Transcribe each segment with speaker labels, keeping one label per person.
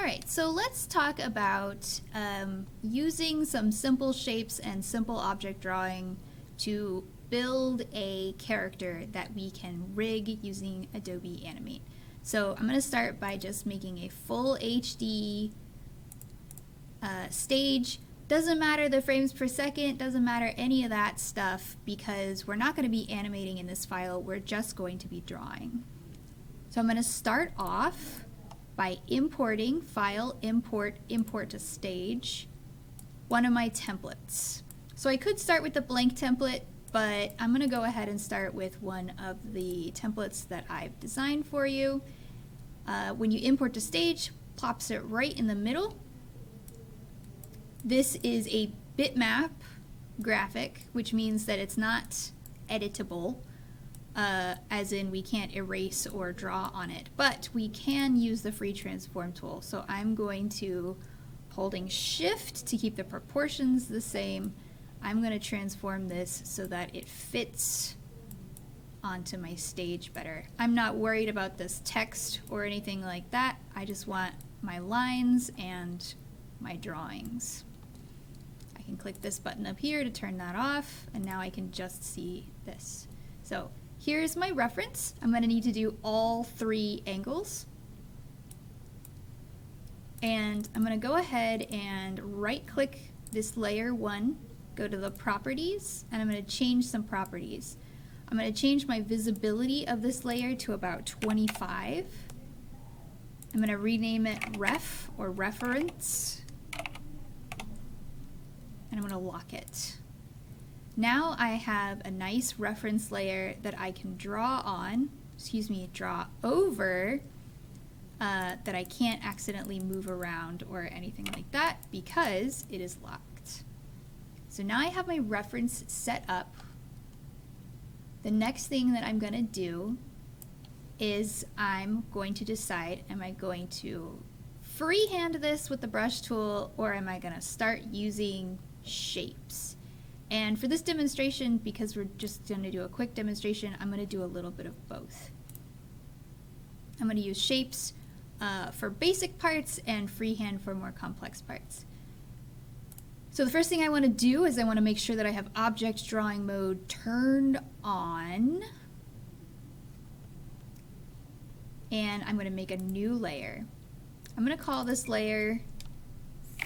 Speaker 1: Alright, so let's talk about using some simple shapes and simple object drawing to build a character that we can rig using Adobe Animate. So I'm going to start by just making a full HD stage. Doesn't matter the frames per second, doesn't matter any of that stuff, because we're not going to be animating in this file, we're just going to be drawing. So I'm going to start off by importing File, Import, Import to Stage, one of my templates. So I could start with the blank template, but I'm going to go ahead and start with one of the templates that I've designed for you. When you import to stage, plops it right in the middle. This is a bitmap graphic, which means that it's not editable, as in we can't erase or draw on it, but we can use the free transform tool. So I'm going to, holding shift to keep the proportions the same, I'm going to transform this so that it fits onto my stage better. I'm not worried about this text or anything like that. I just want my lines and my drawings. I can click this button up here to turn that off, and now I can just see this. So here's my reference. I'm going to need to do all three angles. And I'm going to go ahead and right click this layer 1, go to the properties, and I'm going to change some properties. I'm going to change my visibility of this layer to about 25. I'm going to rename it ref or reference, and I'm going to lock it. Now I have a nice reference layer that I can draw over, that I can't accidentally move around or anything like that because it is locked. So now I have my reference set up. The next thing that I'm going to do is I'm going to decide, am I going to freehand this with the brush tool, or am I going to start using shapes? And for this demonstration, because we're just going to do a quick demonstration, I'm going to do a little bit of both. I'm going to use shapes for basic parts and freehand for more complex parts. So the first thing I want to do is I want to make sure that I have object drawing mode turned on. And I'm going to make a new layer. I'm going to call this layer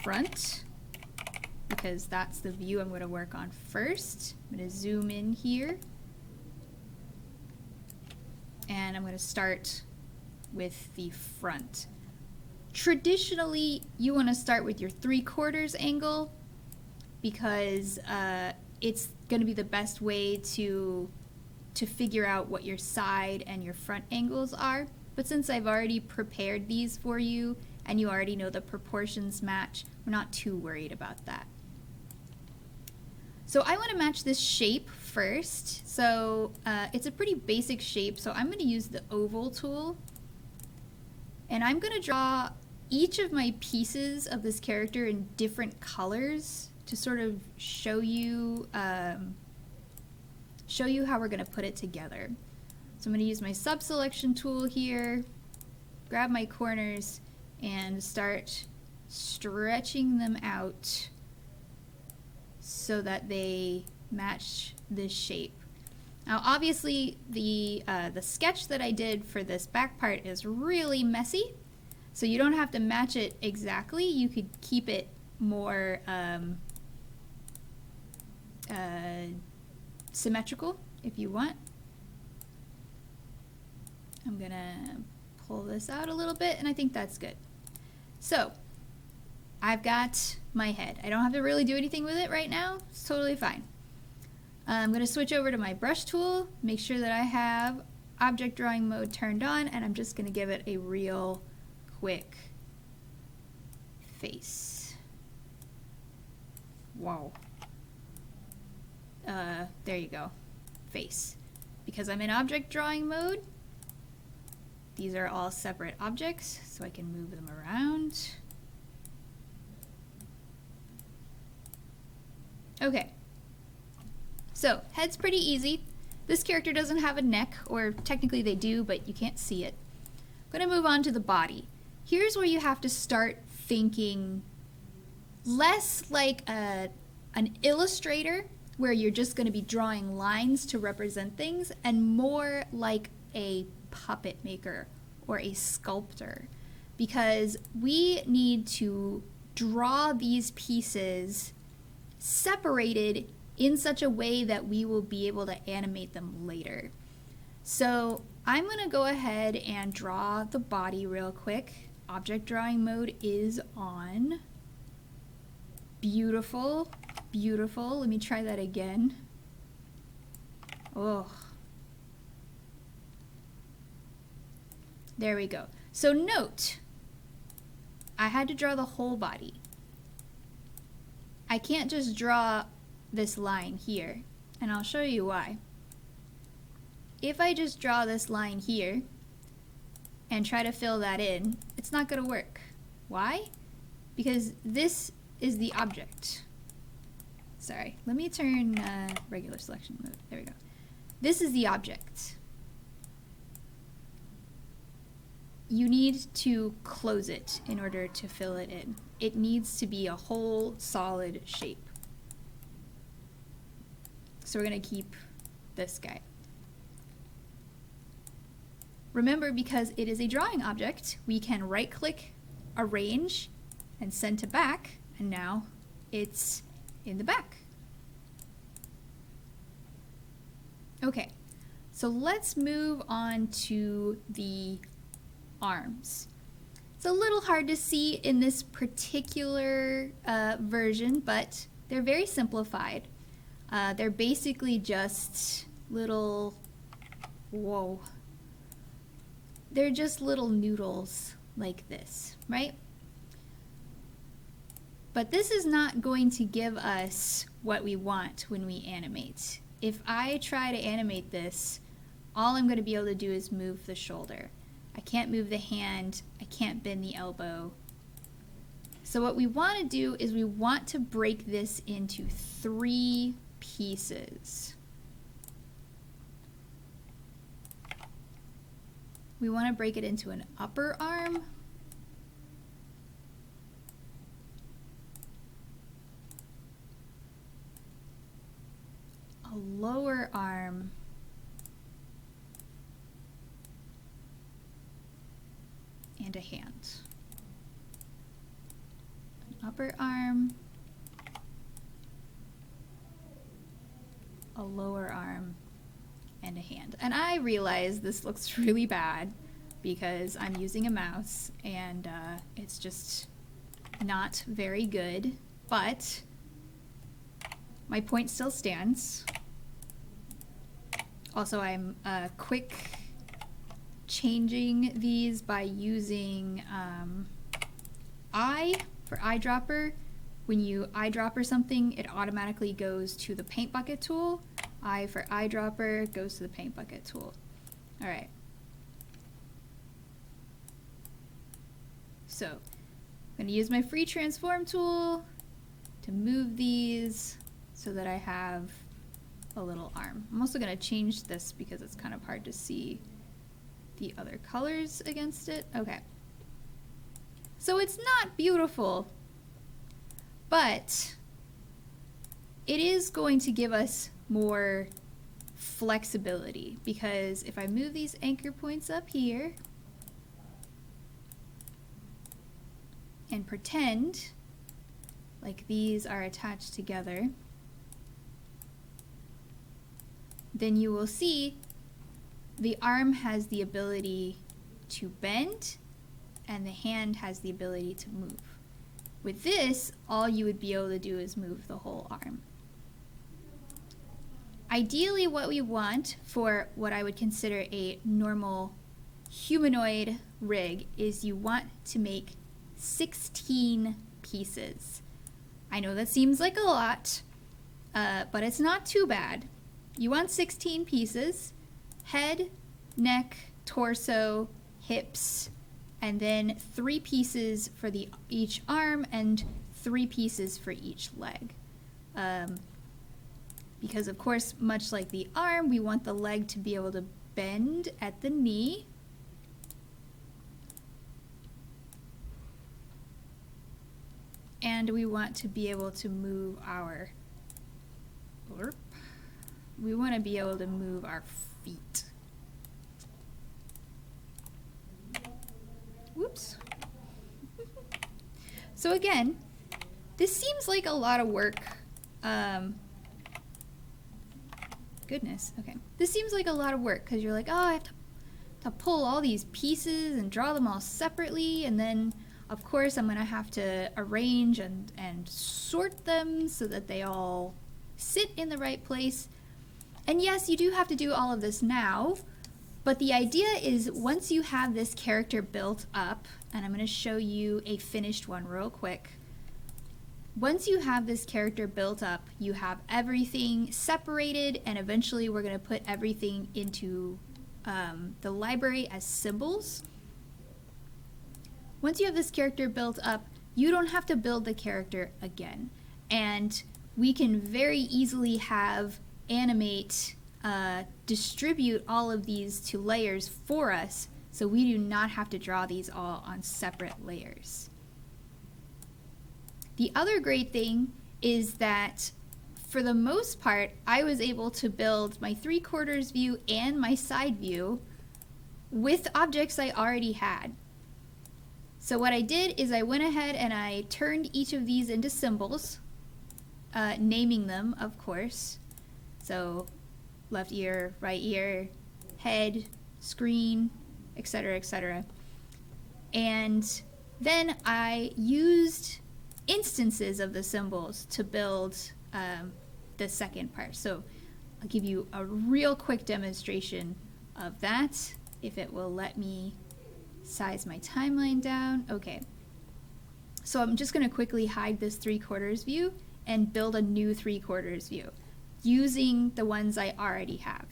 Speaker 1: front, because that's the view I'm going to work on first. I'm going to zoom in here. And I'm going to start with the front. Traditionally, you want to start with your 3/4 angle, because it's going to be the best way to figure out what your side and your front angles are. But since I've already prepared these for you and you already know the proportions match, we're not too worried about that. So I want to match this shape first. So it's a pretty basic shape, so I'm going to use the oval tool. And I'm going to draw each of my pieces of this character in different colors to sort of show you how we're going to put it together. So I'm going to use my sub-selection tool here, grab my corners, and start stretching them out so that they match this shape. Now obviously the sketch that I did for this back part is really messy, so you don't have to match it exactly. You could keep it more symmetrical if you want. I'm gonna pull this out a little bit, and I think that's good. So I've got my head. I don't have to really do anything with it right now. It's totally fine. I'm going to switch over to my brush tool, make sure that I have object drawing mode turned on, and I'm just going to give it a real quick face. Whoa. There you go. Face. Because I'm in object drawing mode, these are all separate objects, so I can move them around. Okay. So, head's pretty easy. This character doesn't have a neck, or technically they do, but you can't see it. I'm going to move on to the body. here's where you have to start thinking less like an illustrator where you're just going to be drawing lines to represent things, and more like a puppet maker or a sculptor, because we need to draw these pieces separated in such a way that we will be able to animate them later. So I'm going to go ahead and draw the body real quick. Object drawing mode is on. Beautiful, beautiful. Let me try that again. Oh. There we go. So note, I had to draw the whole body. I can't just draw this line here, and I'll show you why. If I just draw this line here and try to fill that in, it's not going to work. Why? Because this is the object. Sorry, let me turn regular selection mode. There we go. This is the object. You need to close it in order to fill it in. It needs to be a whole solid shape. So we're going to keep this guy. Remember, because it is a drawing object, we can right-click, arrange, and send to back, and now it's in the back. Okay, so let's move on to the arms. It's a little hard to see in this particular version, but they're very simplified. They're basically just little, whoa. They're just little noodles like this, right? But this is not going to give us what we want when we animate. If I try to animate this, all I'm going to be able to do is move the shoulder. I can't move the hand, I can't bend the elbow. So what we want to do is we want to break this into 3 pieces. We want to break it into an upper arm, a lower arm, and a hand. An upper arm, a lower arm, and a hand. And I realize this looks really bad because I'm using a mouse and it's just not very good, but my point still stands. Also, I'm quick changing these by using eye for eyedropper. When you eyedropper something, it automatically goes to the paint bucket tool. I for eyedropper goes to the paint bucket tool. All right. So I'm going to use my free transform tool to move these so that I have a little arm. I'm also going to change this because it's kind of hard to see the other colors against it. Okay. So it's not beautiful, but it is going to give us more flexibility, because if I move these anchor points up here and pretend like these are attached together, then you will see the arm has the ability to bend and the hand has the ability to move. With this, all you would be able to do is move the whole arm. Ideally, what we want for what I would consider a normal humanoid rig is you want to make 16 pieces. I know that seems like a lot, but it's not too bad. You want 16 pieces: head, neck, torso, hips, and then 3 pieces for each arm and 3 pieces for each leg. Because of course, much like the arm, we want the leg to be able to bend at the knee. and we want to be able to move our feet. Whoops. So again, this seems like a lot of work. Goodness, okay. This seems like a lot of work because you're like, oh, I have to pull all these pieces and draw them all separately, and then of course I'm gonna have to arrange and sort them so that they all sit in the right place. And yes, you do have to do all of this now, but the idea is once you have this character built up, and I'm gonna show you a finished one real quick. Once you have this character built up, you have everything separated, and eventually we're going to put everything into the library as symbols. Once you have this character built up, you don't have to build the character again. And we can very easily have Animate distribute all of these to layers for us, so we do not have to draw these all on separate layers. The other great thing is that for the most part, I was able to build my 3/4 view and my side view with objects I already had. So what I did is I went ahead and I turned each of these into symbols, naming them, of course. So left ear, right ear, head, screen, etc., etc. And then I used instances of the symbols to build the second part. So I'll give you a real quick demonstration of that, if it will let me size my timeline down. Okay, so I'm just going to quickly hide this 3/4 view and build a new 3/4 view using the ones I already have.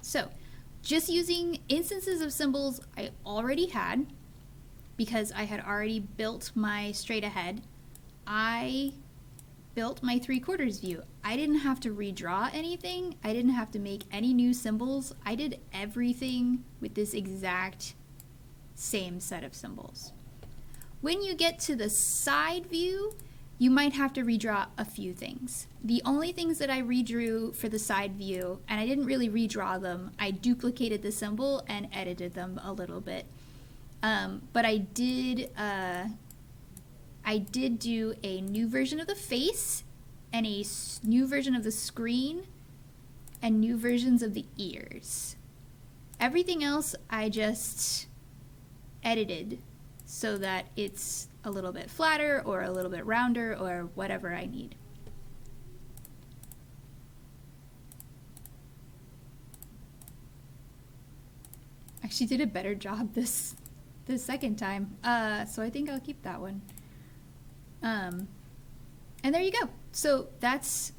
Speaker 1: So just using instances of symbols I already had, because I had already built my straight ahead, I built my 3/4 view. I didn't have to redraw anything. I didn't have to make any new symbols. I did everything with this exact same set of symbols. When you get to the side view, you might have to redraw a few things. The only things that I redrew for the side view, and I didn't really redraw them, I duplicated the symbol and edited them a little bit. But I did do a new version of the face and a new version of the screen and new versions of the ears. Everything else I just edited so that it's a little bit flatter or a little bit rounder or whatever I need. Actually did a better job this second time, so I think I'll keep that one. And there you go. So that's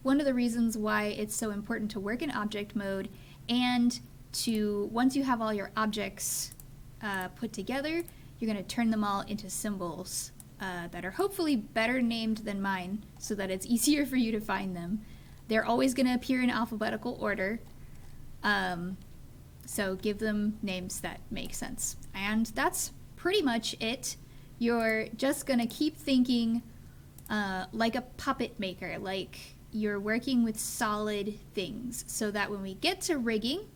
Speaker 1: one of the reasons why it's so important to work in object mode, and to, once you have all your objects put together, you're going to turn them all into symbols that are hopefully better named than mine so that it's easier for you to find them. They're always going to appear in alphabetical order, so give them names that make sense. And that's pretty much it. You're just going to keep thinking like a puppet maker, like you're working with solid things, so that when we get to rigging,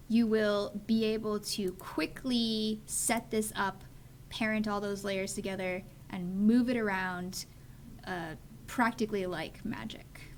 Speaker 1: you will be able to quickly set this up, parent all those layers together, and move it around practically like magic.